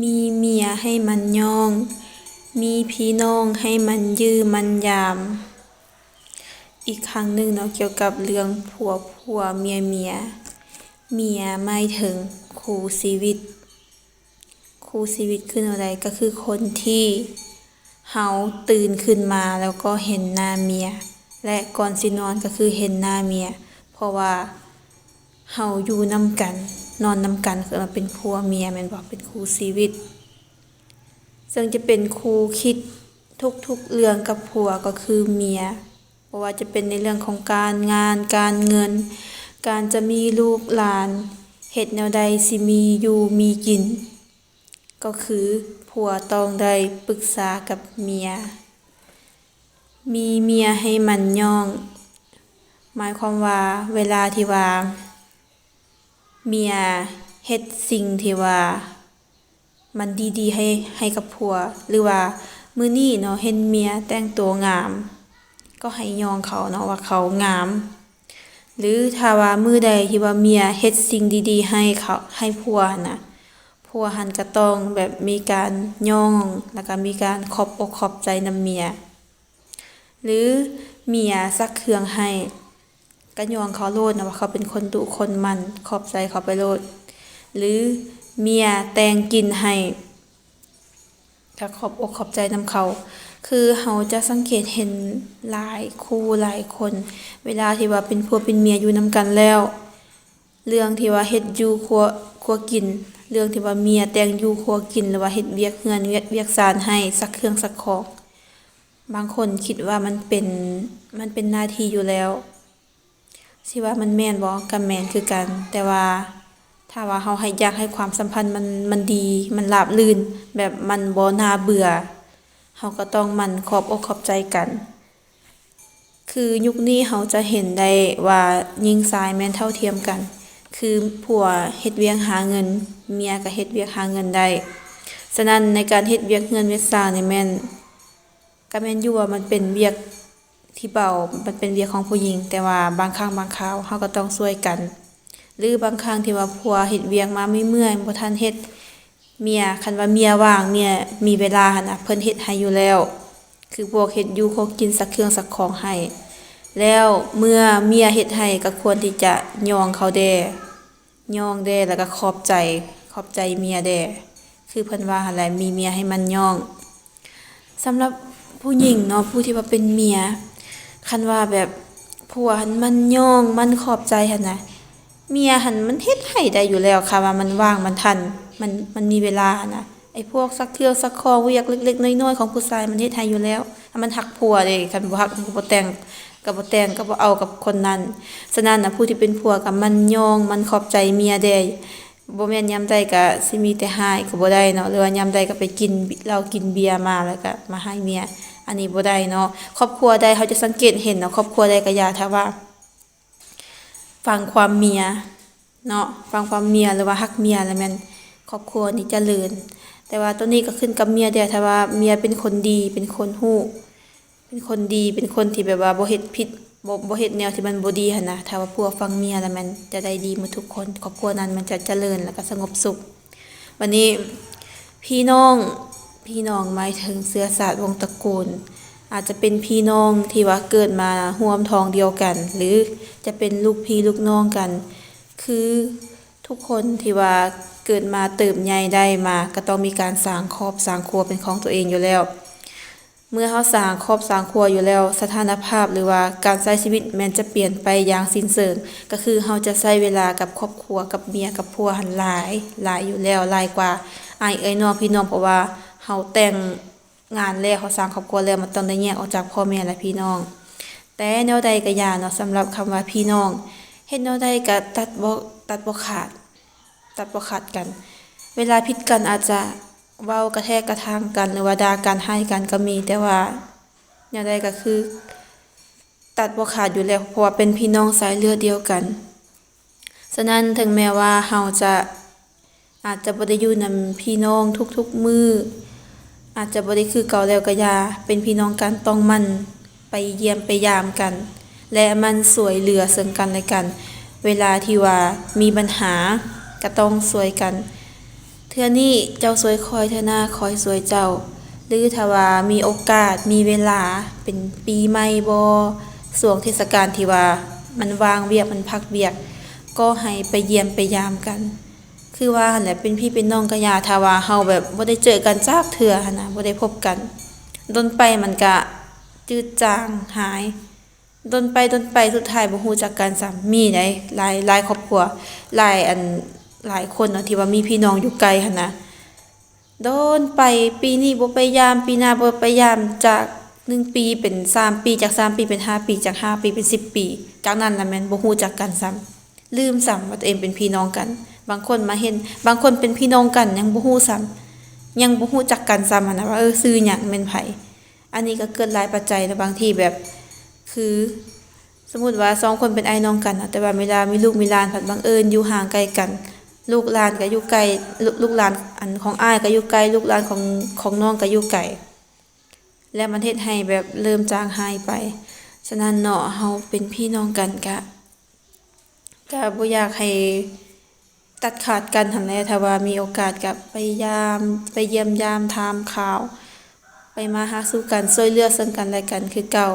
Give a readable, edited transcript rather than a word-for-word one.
มีเมียให้มันย่อง มีพี่น้องให้มันยื้อมันยาม อีกครั้งหนึ่งเนาะเกี่ยวกับเรื่องผัวเมียหมายถึงคู่ชีวิต คู่ชีวิตคืออะไรก็คือคนที่เฮาตื่นขึ้นมาแล้วก็เห็นหน้าเมีย และก่อนสินอนก็คือเห็นหน้าเมีย เพราะว่าเฮาอยู่นำกัน นอนนำกันคือมันเป็นผัวเมียแม่นบ่เป็นคู่ชีวิต ซึ่งจะเป็นคู่คิดทุกๆเรื่องกับผัวก็คือเมียเพราะว่าจะเป็นในเรื่องของการงานการเงิน การจะมีลูกหลานเฮ็ดแนวใดสิมีอยู่มีกิน ก็คือผัวต้องได้ปรึกษากับเมีย มีเมียให้มันย่อง หมายความว่าเวลาที่ว่าเมียเฮ็ดสิ่งที่ว่ามันดีๆให้กับผัว หรือว่ามื้อนี้เนาะเห็นเมียแต่งตัวงาม ก็ให้ยองเขาเนาะว่าเขางาม หรือถ้าว่ามื้อใดที่ว่าเมียเฮ็ดสิ่งดีๆให้เขาให้ผัวหั่นน่ะผัวหันก็ต้องแบบมีการย่องแล้วก็มีการขอบอกขอบใจนำเมีย หรือเมียซักเครื่องให้ก็ยองเขาโลดนะว่าเขาเป็นคนดุคนมันขอบใจเขาไปโลด หรือเมียแต่งกินให้ก็ขอบอกขอบใจนำเขา คือเฮาจะสังเกตเห็นหลายคู่หลายคน เวลาที่ว่าเป็นผัวเป็นเมียอยู่นำกันแล้ว เรื่องที่ว่าเฮ็ดอยู่ครัวกิน เรื่องที่ว่าเมียแต่งอยู่ครัวกินหรือว่าเฮ็ดเวียกเรือนเวียกชานให้ซักเครื่องซักของบางคนคิดว่ามันเป็นหน้าที่อยู่แล้วสิว่ามันแม่นบ่ก็แม่นคือกัน แต่ว่าถ้าว่าเฮาอยากให้ความสัมพันธ์มันดีมันราบรื่น แบบมันบ่น่าเบื่อเฮาก็ต้องหมั่นขอบอกขอบใจกัน คือยุคนี้เฮาจะเห็นได้ว่าหญิงชายแม่นเท่าเทียมกัน คือผัวเฮ็ดเวียกหาเงิน เมียก็เฮ็ดเวียกหาเงินได้ ฉะนั้นในการเฮ็ดเวียกเรือนเวียกชานนี่แม่นก็แม่นอยู่ว่ามันเป็นเวียกที่เบามันเป็นเวียกของผู้หญิง แต่ว่าบางครั้งบางคราวเฮาก็ต้องช่วยกัน หรือบางครั้งที่ว่าผัวเฮ็ดเวียกมาเมื่อยๆบ่ทันเฮ็ด เมียคันว่าเมียว่างเมียมีเวลาหั่นน่ะเพิ่นเฮ็ดให้อยู่แล้ว คือพวกเฮ็ดอยู่คงกินซักเครื่องซักของให้ แล้วเมื่อเมียเฮ็ดให้ก็ควรที่จะยองเขาแด่ยองแด่แล้วก็ขอบใจเมียแด่คือเพิ่นว่าหั่นแหละมีเมียให้มันยอง สำหรับผู้หญิงเนาะผู้ที่ว่าเป็นเมียคันว่าแบบผัวหันมันย่องมันขอบใจหั่นน่ะเมียหันมันเฮ็ดให้ได้อยู่แล้วค่ะว่ามันว่างมันทันมันมีเวลาน่ะไอ้พวกซักเครื่องซักของเวียกเล็กๆน้อยๆของผู้ชายมันเฮ็ดให้อยู่แล้วถ้ามันฮักผัวเด้คันบ่ฮักมันก็บ่แต่งก็บ่เอากับคนนั้นฉะนั้นน่ะผู้ที่เป็นผัวก็มันย่องมันขอบใจเมียแด่บ่แม่นยามใดก็สิมีแต่ให้ก็บ่ได้เนาะหรือว่ายามใดก็ไปกินเหล้ากินเบียร์มาแล้วก็มาให้เมียอันนี้บ่ได้เนาะครอบครัวใดเขาจะสังเกตเห็นเนาะครอบครัวใดก็อย่าถ้าว่าฟังความเมียเนาะฟังความเมียหรือว่าฮักเมียแล้วแม่นครอบครัวนี่เจริญแต่ว่าตัวนี้ก็ขึ้นกับเมียเด้อถ้าว่าเมียเป็นคนดีเป็นคนฮู้เป็นคนดีเป็นคนที่แบบว่าบ่เฮ็ดผิดบ่เฮ็ดแนวที่มันบ่ดีหันนะถ้าว่าผัวฟังเมียแล้วมันจะได้ดีหมดทุกคนครอบครัวนั้นมันจะเจริญแล้วก็สงบสุขวันนี้พี่น้องหมายถึงเชื้อชาติวงศ์ตระกูลอาจจะเป็นพี่น้องที่ว่าเกิดมาร่วมท้องเดียวกันหรือจะเป็นลูกพี่ลูกน้องกันคือทุกคนที่ว่าเกิดมาเติบใหญ่ได้มาก็ต้องมีการสร้างครอบสร้างครัวเป็นของตัวเองอยู่แล้วเมื่อเฮาสร้างครอบสร้างครัวอยู่แล้วสถานภาพหรือว่าการใช้ชีวิตแม้นจะเปลี่ยนไปอย่างสิ้นเชิงก็คือเฮาจะใช้เวลากับครอบครัวกับเมียกับผัวหันหลายอยู่แล้วหลายกว่าอ้ายเอ้ยน้องพี่น้องเพราะว่าเฮาแต่งงานแล้วเฮาสร้างครอบครัวแล้วมันต้องได้แยกออกจากพ่อแม่และพี่น้องแต่แนวใดก็อย่าเนาะสำหรับคำว่าพี่น้องเฮ็ดแนวใดก็ตัดบ่ขาดกัน เวลาผิดกันอาจจะเว้ากระแทกกระทั่งกันหรือว่าด่ากันให้กันก็มีแต่ว่าแนวใดก็คือตัดบ่ขาดอยู่แล้วเพราะว่าเป็นพี่น้องสายเลือดเดียวกันฉะนั้นถึงแม้ว่าเฮาจะอาจจะบ่ได้อยู่นำพี่น้องทุกๆมื้ออาจจะบ่ได้คือเก่าแล้วก็อย่าเป็นพี่น้องกันต้องหมั่นไปเยี่ยมไปยามกันและมันช่วยเหลือซึ่งกันและกันเวลาที่ว่ามีปัญหาก็ต้องช่วยกัน เทื่อนี้เจ้าสวยคอยเทื่อหน้าคอยสวยเจ้า หรือถ้าว่ามีโอกาสมีเวลาเป็นปีใหม่บ่ช่วงเทศกาลที่ว่ามันว่างเวียกมันพักเวียกก็ให้ไปเยี่ยมไปยามกัน คือว่าหั่นแหละเป็นพี่เป็นน้องกับย่าถ้าว่าเฮาแบบบ่ได้เจอกันจักเทื่อหันน่ะบ่ได้พบกันดนไปมันก็จืดจางหายดนไปสุดท้ายบ่ฮู้จักกันซ้ำมีได้หลายครอบครัวหลายหลายคนเนาะที่ว่ามีพี่น้องอยู่ไกลหั่นน่ะโดนไปปีนี้บ่ไปยามปีหน้าบ่ไปยามจาก1 ปีเป็น3 ปีจาก3 ปีเป็น5 ปีจาก5 ปีเป็น10 ปีจากนั้นล่ะแม่นบ่ฮู้จักกันซ้ำลืมซ้ำว่าตัวเองเป็นพี่น้องกันบางคนมาเห็นบางคนเป็นพี่น้องกันยังบ่ฮู้ซ้ำยังบ่ฮู้จักกันซ้ำหั้นน่ะว่าชื่อหยังแม่นไผอันนี้ก็เกิดหลายปัจจัยนะบางทีแบบคือสมมุติว่า2 คนเป็นไอ้น้องกันน่ะแต่ว่าเวลามีลูกมีหลานผัดบังเอิญอยู่ห่างไกลกันลูกหลานก็อยู่ไกลลูกหลานอันของอ้ายก็อยู่ไกลลูกหลานของน้องก็อยู่ไกลแล้วมันเฮ็ดให้แบบเริ่มจางหายไปฉะนั้นเนาะเฮาเป็นพี่น้องกันก็บ่อยากให้ตัดขาดกันหั้นแหละถ้าว่ามีโอกาสก็ไปยามไปเยี่ยมยามถามข่าวไปมาหาสู่กันช่วยเหลือซึ่งกันและกันคือเก่า